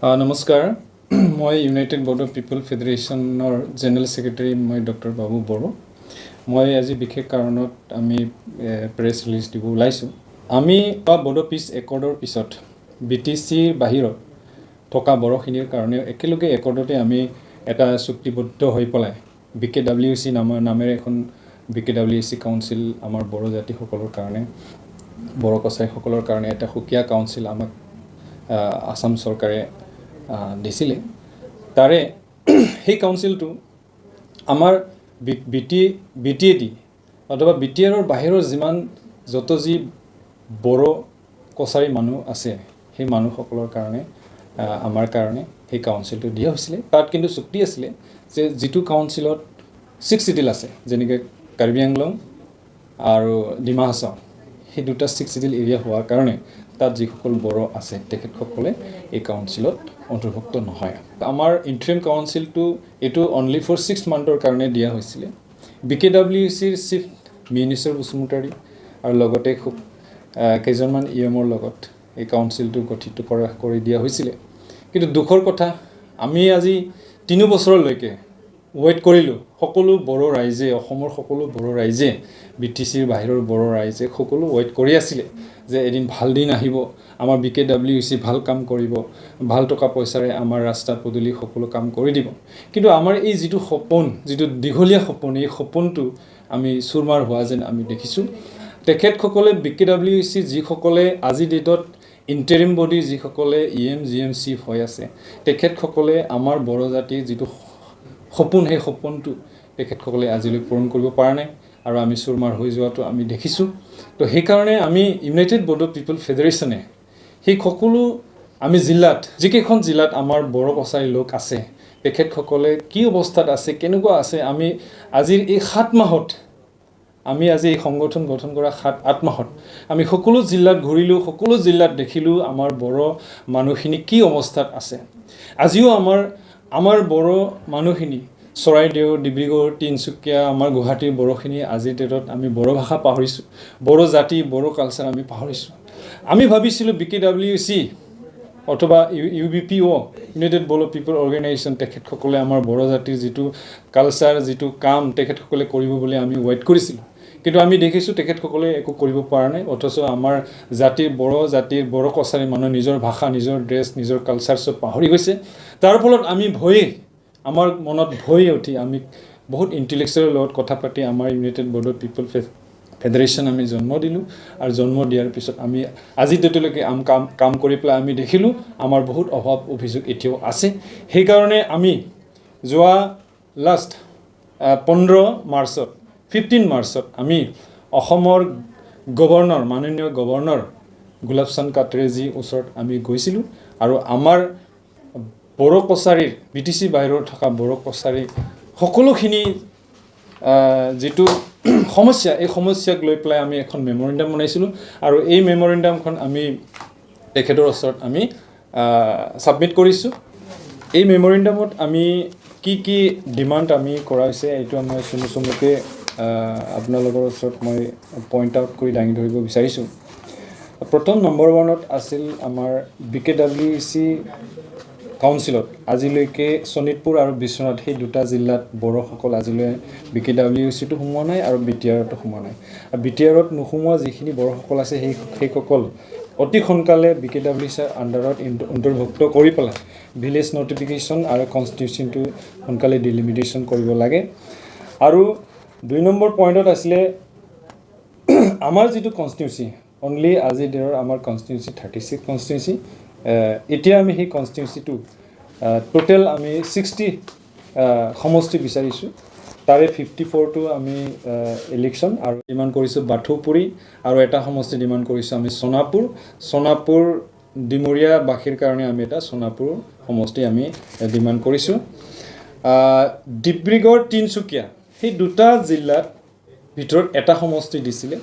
নমস্কাৰ মই united board of people ফেডাৰেশ্যনৰ জেনেৰেল ছেক্ৰেটাৰী মই ডক্টৰ বাবু বড়ো মই আজি বিশেষ কাৰণত আমি প্ৰেছ ৰিলিজ দিব ওলাইছোঁ আমি বৰ্ড পিচ একৰ্ডৰ পিছত বিটিচিৰ বাহিৰত থকা বড়োখিনিৰ কাৰণে একেলগে একৰ্ডতে আমি এটা চুক্তিবদ্ধ হৈ পেলাই BKWC নামেৰে এখন BKWC কাউন্সিল আমাৰ বড়ো জাতিসকলৰ কাৰণে বড়ো কছাৰীসকলৰ কাৰণে এটা সুকীয়া কাউন্সিল আমাক আসাম চৰকাৰে দিছিলে তাৰে সেই কাউন্সিলটো আমাৰ বিটিএডি অথবা বিটিআৰৰ বাহিৰৰ যিমান যত যি বড়ো কছাৰী মানুহ আছে সেই মানুহসকলৰ কাৰণে আমাৰ কাৰণে সেই কাউন্সিলটো দিয়া হৈছিলে তাত কিন্তু চুক্তি আছিলে যে যিটো কাউন্সিলত 6 চিডিল আছে যেনেকৈ কাৰ্বি আংলং আৰু ডিমা হাছাও সেই দুটা 6 চিডিল এৰিয়া হোৱাৰ কাৰণে তাত যিসকল বড়ো আছে তেখেতসকলে এই কাউন্সিলত অন্তৰ্ভুক্ত নহয় আমাৰ ইন্টাৰিম কাউন্সিলটো এটো অনলি ফৰ 6 মান্থৰ কাৰণে দিয়া হৈছিলে BKWCৰ চিফ মিনিষ্টাৰ বসুমতাৰী আৰু লগতে খুব কেইজনমান ইএমৰ লগত এই কাউন্সিলটো গঠিত কৰি দিয়া হৈছিলে কিন্তু দুখৰ কথা আমি আজি 3 বছৰলৈকে ওয়েট কৰিলো সকলো বড়ো ৰাইজে অসমৰ সকলো বড়ো ৰাইজে বিটিচিৰ বাহিৰৰ বড়ো ৰাইজে সকলো ওয়েট কৰি আছিল যে এদিন ভাল দিন আহিব আমাৰ BKWC ভাল কাম কৰিব ভাল টকা পইচাৰে আমাৰ ৰাস্তা পদূলি সকলো কাম কৰি দিব কিন্তু আমাৰ এই যিটো সপোন যিটো দীঘলীয়া সপোন এই সপোনটো আমি সুৰমাৰ হোৱা যেন আমি দেখিছো তেখেতসকলে BKWC যিসকলে আজি ডেটত ইন্টাৰিম বডি যিসকলে GM চিফ হৈ আছে তেখেতসকলে আমাৰ বড়ো জাতিৰ যিটো সপোন সেই সপোনটো তেখেতসকলে আজিলৈ পূৰণ কৰিব পৰা নাই আৰু আমি সুৰমাৰ হৈ যোৱাটো আমি দেখিছো তো সেই কাৰণে আমি ইউনাইটেড বৰ্ড অফ পিপল ফেডাৰেশ্যনে সেই সকলো আমি জিলাত যিকেইখন জিলাত আমাৰ বড়ো কছাৰী লোক আছে তেখেতসকলে কি অৱস্থাত আছে কেনেকুৱা আছে আমি আজিৰ এই 7 মাহত আমি আজি এই সংগঠন গঠন কৰা 7-8 মাহত আমি সকলো জিলাত ঘূৰিলো সকলো জিলাত দেখিলো আমাৰ বড়ো মানুহখিনি কি অৱস্থাত আছে আজিও আমাৰ বড়ো মানুহখিনি চৰাইদেউ ডিব্ৰুগড় তিনচুকীয়া আমাৰ গুৱাহাটীৰ বড়োখিনি আজি ডেটত আমি বড়ো ভাষা পাহৰিছো বড়ো জাতি বড়ো কালচাৰ আমি পাহৰিছো আমি ভাবিছিলো BKWC অথবা UBPF ইউনাইটেড বড়ো পিপল অৰ্গেনাইজেশ্যন তেখেতসকলে আমাৰ বড়ো জাতিৰ যিটো কালচাৰ যিটো কাম তেখেতসকলে কৰিব বুলি আমি ওয়েট কৰিছিলো কিন্তু আমি দেখিছো তেখেতসকলে একো কৰিব পৰা নাই অথচ আমাৰ জাতিৰ বড়ো কছাৰী মানুহ নিজৰ ভাষা নিজৰ ড্ৰেছ নিজৰ কালচাৰ সব পাহৰি গৈছে তাৰ ফলত আমি আমাৰ মনত ভয় উঠি আমি বহুত ইন্টেলেকচুৱেলৰ লগত কথা পাতি আমাৰ United board of people federation আমি জন্ম দিলো আৰু জন্ম দিয়াৰ পিছত আমি আজি ডেটলৈকে কাম কৰি পেলাই আমি দেখিলো আমাৰ বহুত অভাৱ অভিযোগ এতিয়াও আছে সেই কাৰণে আমি যোৱা লাষ্ট 15 মাৰ্চত আমি অসমৰ গভৰ্ণৰ মাননীয় গভৰ্ণৰ গুলাবচান্দ কাটৰেজী ওচৰত আমি গৈছিলো আৰু আমাৰ বড়ো কছাৰীৰ বিটিচি বাহিৰত থকা বড়ো কছাৰী সকলোখিনি যেটো সমস্যা এই সমস্যাক লৈ পেলাই আমি এখন মেমৰেন্ডাম বনাইছিলো আৰু এই মেমৰেন্ডামখন আমি তেখেতৰ ওচৰত আমি সাবমিট কৰিছো এই মেমৰেন্ডামত আমি কি ডিমান্ড আমি কৰাইছে এইটো আমি চমুকে আপোনালোকৰ ওচৰত মই পইণ্ট আউট কৰি দাঙি ধৰিব বিচাৰিছো প্ৰথম নম্বৰ 1ত আছিল আমাৰ BKWC কাউন্সিলত আজিলৈকে শোণিতপুৰ আৰু বিশ্বনাথ সেই দুটা জিলাত বড়োসকল আজিলৈ BKWCটো সোমোৱা নাই আৰু বিটিআৰটো সোমোৱা নাই আৰু বিটিআৰত নোসোমোৱা যিখিনি বড়োসকল আছে সেইসকল অতি সোনকালে BKWCৰ আন্ডাৰত অন্তৰ্ভুক্ত কৰি পেলাই ভিলেজ নটিফিকেশ্যন আৰু কনষ্টিটিউশ্যনটো সোনকালে ডিলিমিটেশ্যন কৰিব লাগে আৰু 2 নম্বৰ পইণ্টত আছিলে আমাৰ যিটো কনষ্টিটিউচি অনলি আজি ডেৰৰ আমাৰ কনষ্টিটিউচি 36 কনষ্টিটিউচি এতিয়া আমি সেই কনষ্টিটিউচিটো টোটাল আমি 60 সমষ্টি বিচাৰিছো তাৰে 54টো আমি ইলেকশ্যন আৰু ডিমান্ড কৰিছো বাথৌপুৰী আৰু এটা সমষ্টি ডিমান্ড কৰিছো আমি সোনাপুৰ ডিমৰীয়া বাখীৰ কাৰণে আমি এটা সোনাপুৰ সমষ্টি আমি ডিমান্ড কৰিছো ডিব্ৰুগড় তিনচুকীয়া সেই দুটা জিলাত ভিতৰত এটা সমষ্টি দিছিলে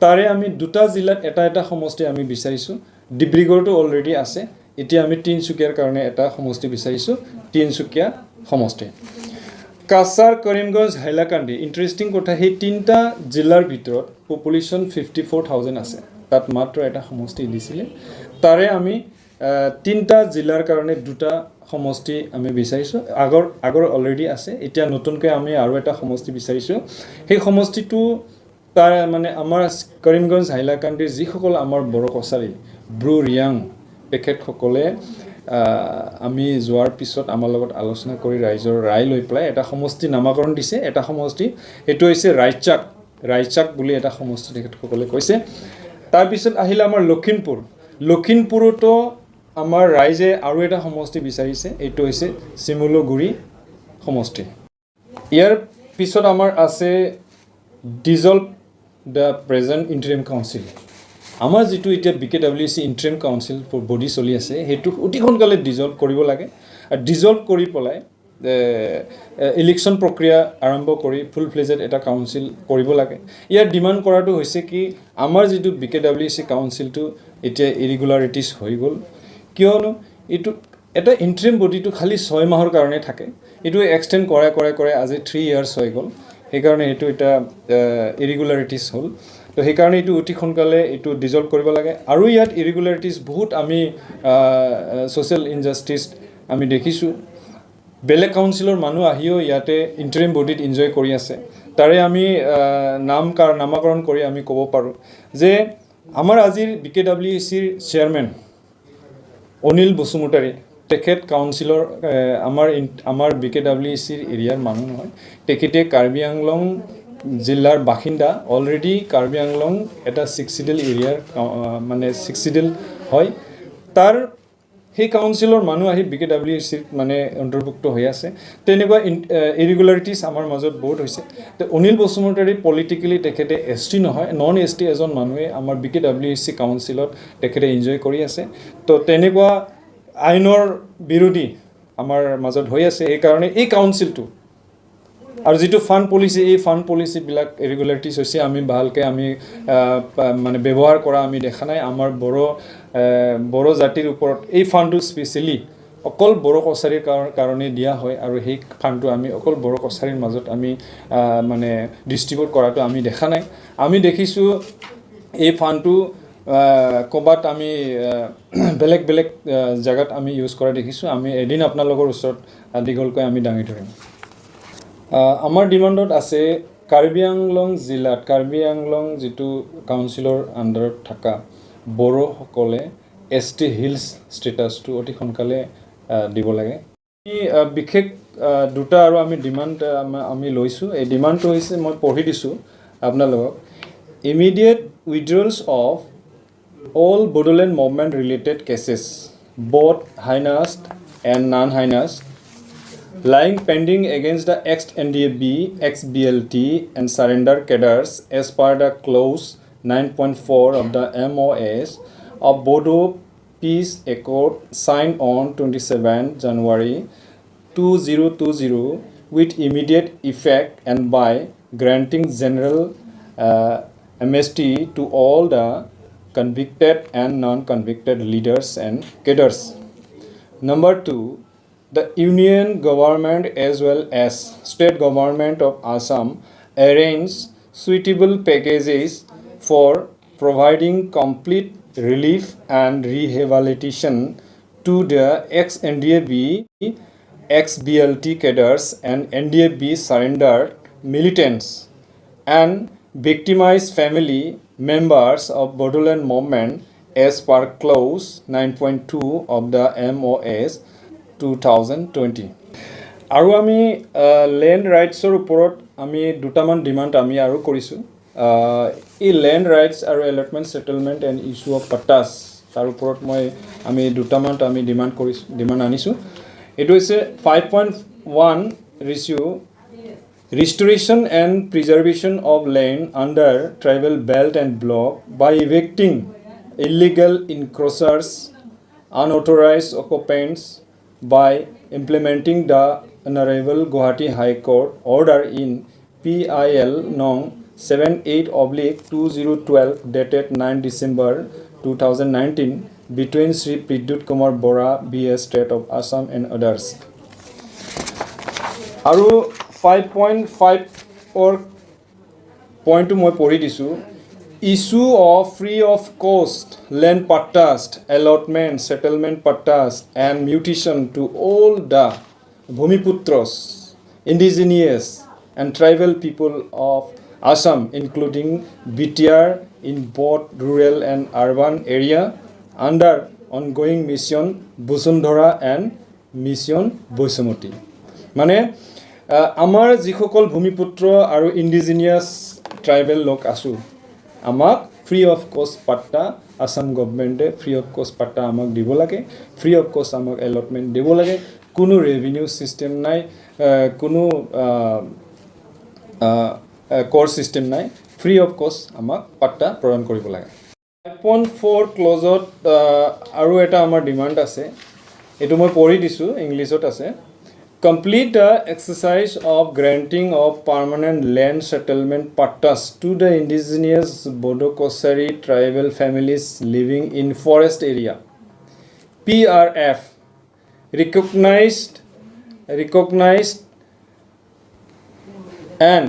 তাৰে আমি দুটা জিলাত এটা সমষ্টি আমি বিচাৰিছো ডিব্ৰুগড়টো অলৰেডি আছে এতিয়া আমি তিনচুকীয়াৰ কাৰণে এটা সমষ্টি বিচাৰিছো তিনচুকীয়া সমষ্টি কাছাৰ কৰিমগঞ্জ হাইলাকান্দি ইন্টাৰেষ্টিং কথা সেই তিনটা জিলাৰ ভিতৰত পপুলেশ্যন 54000 আছে তাত মাত্ৰ এটা সমষ্টি দিছিলে তাৰে আমি তিনিটা জিলাৰ কাৰণে দুটা সমষ্টি আমি বিচাৰিছোঁ আগৰ অলৰেডি আছে এতিয়া নতুনকৈ আমি আৰু এটা সমষ্টি বিচাৰিছোঁ সেই সমষ্টিটো তাৰ মানে আমাৰ কৰিমগঞ্জ হাইলাকান্দিৰ যিসকল আমাৰ বড়ো কছাৰী ব্ৰু ৰিয়াং তেখেতসকলে আমি যোৱাৰ পিছত আমাৰ লগত আলোচনা কৰি ৰাইজৰ ৰায় লৈ পেলাই এটা সমষ্টি নামাকৰণ দিছে এটা সমষ্টি এইটো হৈছে ৰাইচাক বুলি এটা সমষ্টি তেখেতসকলে কৈছে তাৰপিছত আহিলে আমাৰ লখিমপুৰতো আমাৰ ৰাইজে আৰু এটা সমষ্টি বিচাৰিছে এইটো হৈছে চিমুলগুৰি সমষ্টি ইয়াৰ পিছত আমাৰ আছে dissolved the present interim council আমাৰ যিটো এতিয়া BKWC ইণ্টাৰিম কাউন্সিল বডি চলি আছে সেইটো অতি সোনকালে ডিজলভ কৰিব লাগে আৰু ডিজলভ কৰি পেলাই ইলেকশ্যন প্ৰক্ৰিয়া আৰম্ভ কৰি ফুল ফ্লেজেড এটা কাউন্সিল কৰিব লাগে ইয়াৰ ডিমাণ্ড কৰাটো হৈছে কি আমাৰ যিটো BKWC কাউন্সিলটো এতিয়া ইৰেগুলাৰিটিজ হৈ গ'ল কিয়নো এইটো এটা ইণ্টাৰিম বডিটো খালি 6 মাহৰ কাৰণে থাকে এইটো এক্সটেণ্ড কৰে আজি 3 ইয়াৰ্ছ হৈ গ'ল সেইকাৰণে এইটো এটা ইৰেগুলাৰিটিজ হ'ল তো সেইকাৰণে এইটো অতি সোনকালে এইটো ডিজলভ কৰিব লাগে আৰু ইয়াত ইৰেগুলাৰিটিজ বহুত আমি ছ'চিয়েল ইনজাষ্টিচ আমি দেখিছোঁ বেলেগ কাউন্সিলৰ মানুহ আহিও ইয়াতে ইণ্টাৰিম বডিত এনজয় কৰি আছে তাৰে আমি নামকৰণ কৰি আমি ক'ব পাৰোঁ যে আমাৰ আজিৰ BKWCৰ চেয়াৰমেন অনিল বসুমতাৰী তেখেত কাউন্সিলৰ আমাৰ BKWCৰ এৰিয়াৰ মানুহ নহয় তেখেতে কাৰ্বি আংলং জিলাৰ বাসিন্দা অলৰেডি কাৰ্বি আংলং এটা 6 চিডিল এৰিয়াৰ মানে 6 চিডিল হয় তাৰ সেই কাউন্সিলৰ মানুহ আহি BKWCৰ মানে অন্তৰ্ভুক্ত হৈ আছে তেনেকুৱা ইৰেগুলাৰিটিজ আমাৰ মাজত বহুত হৈছে তো অনিল বসুমতাৰী পলিটিকেলি তেখেতে ST নহয় নন ST এজন মানুহে আমাৰ BKWC কাউন্সিলত তেখেতে এনজয় কৰি আছে তো তেনেকুৱা আইনৰ বিৰোধী আমাৰ মাজত হৈ আছে সেইকাৰণে এই কাউন্সিলটো আৰু যেটো ফান্ড পলিসি এই ফান্ড পলিসিবিলাক ইৰেগুলাৰিটিজ হৈছে আমি ভালকৈ আমি মানে ব্যৱহাৰ কৰা আমি দেখা নাই আমাৰ বড়ো জাতিৰ ওপৰত এই ফান্ডটো স্পেশালি অকল বড়ো কছাৰীৰ কাৰণে দিয়া হয় আৰু সেই ফান্ডটো আমি অকল বড়ো কছাৰীৰ মাজত আমি মানে ডিস্ট্ৰিবিউট কৰাটো আমি দেখা নাই আমি দেখিছোঁ এই ফান্ডটো ক'বাত আমি বেলেগ জায়গাত আমি ইউজ কৰা দেখিছোঁ আমি এদিন আপোনালোকৰ ওচৰত দীঘলকৈ আমি দাঙি ধৰিম আমাৰ ডিমাণ্ডত আছে কাৰ্বি আংলং জিলাত কাৰ্বি আংলং যিটো কাউন্সিলৰ আণ্ডাৰত থকা বড়োসকলে ST হিলছ ষ্টেটাছটো অতি সোনকালে দিব লাগে বিশেষ দুটা আৰু আমি ডিমাণ্ড আমি লৈছোঁ এই ডিমাণ্ডটো হৈছে মই পঢ়ি দিছোঁ আপোনালোকক immediate withdrawals of all Bodoland movement related cases both heinous and non-heinous lying pending against the ex-NDAB, ex-BLT and surrender cadres as per the clause 9.4 of the MOS of Bodo Peace Accord signed on 27 January 2020 with immediate effect and by granting general amnesty to all the convicted and non-convicted leaders and cadres. Number 2, the Union government as well as state government of Assam arrange suitable packages for providing complete relief and rehabilitation to the ex-NDAB, ex-BLT cadres and NDAB surrendered militants and victimized family members of Bodoland movement as per clause 9.2 of the MOS 2020 আৰু আমি land ৰাইটছৰ ওপৰত আমি দুটামান demand আমি আৰু কৰিছোঁ এই land rights আৰু এলটমেণ্ট সেটেলমেণ্ট এণ্ড ইছ্যু অফ পাট্টাছ তাৰ ওপৰত আমি দুটামান আমি ডিমাণ্ড আনিছোঁ এইটো হৈছে 5.1 ratio restoration and preservation of land under tribal belt and block by evicting illegal encroachers, unauthorized occupants by implementing the Honorable Guwahati High Court order in PIL Nong 78/2012 dated 9 December 2019 between Sri Pridut Kumar Bora BS State of Assam and others. আৰু 5.5 or point to মই পঢ়ি দিছোঁ issue of free of cost land pattas, allotment, settlement pattas, and mutation to all the Bhumiputros, indigenous and tribal people of Assam, including BTR in both rural and urban area, under ongoing mission Busundhara and mission Boisamoti. মানে আমাৰ যিসকল ভূমিপুত্ৰ আৰু indigenous tribal লোক আছোঁ আমাক free of কষ্ট পাট্টা Assam গভৰ্ণমেণ্টে free of কষ্ট পাট্টা আমাক দিব লাগে ফ্ৰী অফ কষ্ট আমাক এলটমেণ্ট দিব লাগে কোনো ৰেভিনিউ ছিষ্টেম নাই কোনো কৰ ছিষ্টেম নাই ফ্ৰী অফ কষ্ট আমাক পাট্টা প্ৰদান কৰিব লাগে 5.4 ক্লজত আৰু এটা আমাৰ ডিমাণ্ড আছে এইটো মই পঢ়ি দিছোঁ ইংলিছত আছে Complete the exercise of granting of permanent land settlement pattas to the indigenous Bodo-Kosari tribal families living in forest area. PRF recognized and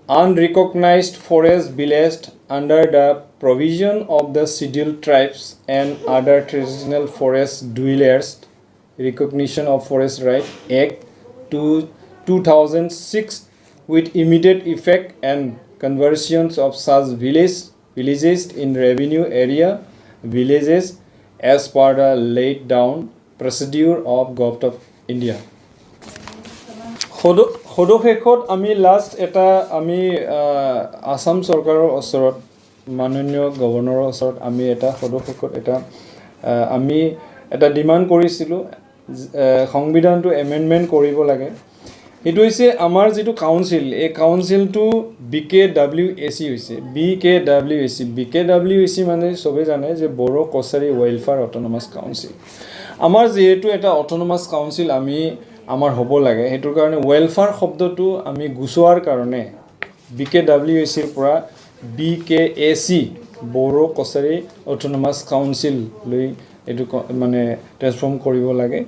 unrecognized forest villages under the provision of the Scheduled Tribes and other traditional forest dwellers Recognition of Forest Right Act 2006 with immediate effect and conversions of such villages in revenue area villages as per the laid down procedure of Government of India. সদশেষত আমি last এটা আমি আসাম চৰকাৰৰ ওচৰত মাননীয় গভৰ্ণৰৰ ওচৰত আমি এটা সদশেষত এটা আমি এটা ডিমাণ্ড কৰিছিলোঁ সংবিধানটো এমেণ্ডমেণ্ট কৰিব লাগে এইটো হৈছে আমাৰ যিটো কাউন্সিল এই কাউন্সিলটো BKWAC হৈছে BKWAC মানে সবে জানে যে Bodo Kachari welfare autonomous council আমাৰ যেহেতু এটা অট'নমাছ কাউন্সিল আমি আমাৰ হ'ব লাগে হেতুৰ কাৰণে ৱেলফেয়াৰ শব্দটো আমি গুছোৱাৰ কাৰণে BKWAC ৰ পৰা BKAC Bodo Kachari autonomous council লৈ এটো মানে ট্ৰান্সফৰ্ম কৰিব লাগে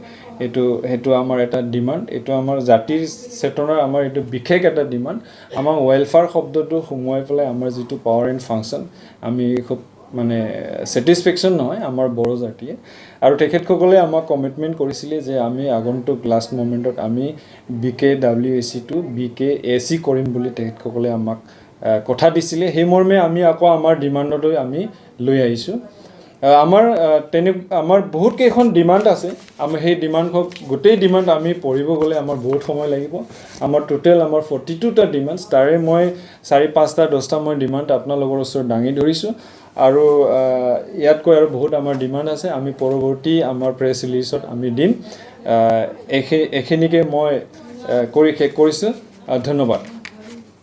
এটো আমাৰ এটা ডিমাণ্ড এটো আমাৰ জাতিৰ চেতনাৰ আমাৰ এটো বিশেষ এটা ডিমাণ্ড আমাৰ ৱেলফেয়াৰ শব্দটো সোমোৱাই পেলাই আমাৰ যেটো পাৱাৰ এণ্ড ফাংচন আমি খুব মানে স্যাটিসফ্যাকশন নহয় আমাৰ বড়ো জাতিয়ে আৰু তেখেতসকলে আমাক কমিটমেন্ট কৰিছিলে যে আমি আগন্তুক লাষ্ট মোমেন্টত আমি BKWAC টু BKAC কৰিম বুলি তেখেতসকলে আমাক কথা দিছিলে সেই মৰ্মে আমি আকৌ আমাৰ ডিমাণ্ডলৈ আমি লৈ আহিছো আমাৰ বহুত কেইখন ডিমাণ্ড আছে আমি সেই ডিমাণ্ড গোটেই ডিমাণ্ড আমি পঢ়িব গলে আমাৰ বহুত সময় লাগিব আমাৰ টোটাল আমাৰ 42 টা ডিমাণ্ডস তাৰে মই 4-5টা 10টা মই ডিমাণ্ড আপোনালোকৰ ওচৰত দাঙি ধৰিছো আৰু ইয়াতকৈ আৰু বহুত আমাৰ ডিমাণ্ড আছে আমি পৰৱৰ্তী আমাৰ প্ৰেছ ৰিলিজত আমি দিম এখিনিকে মই কৰি শেষ কৰিছো ধন্যবাদ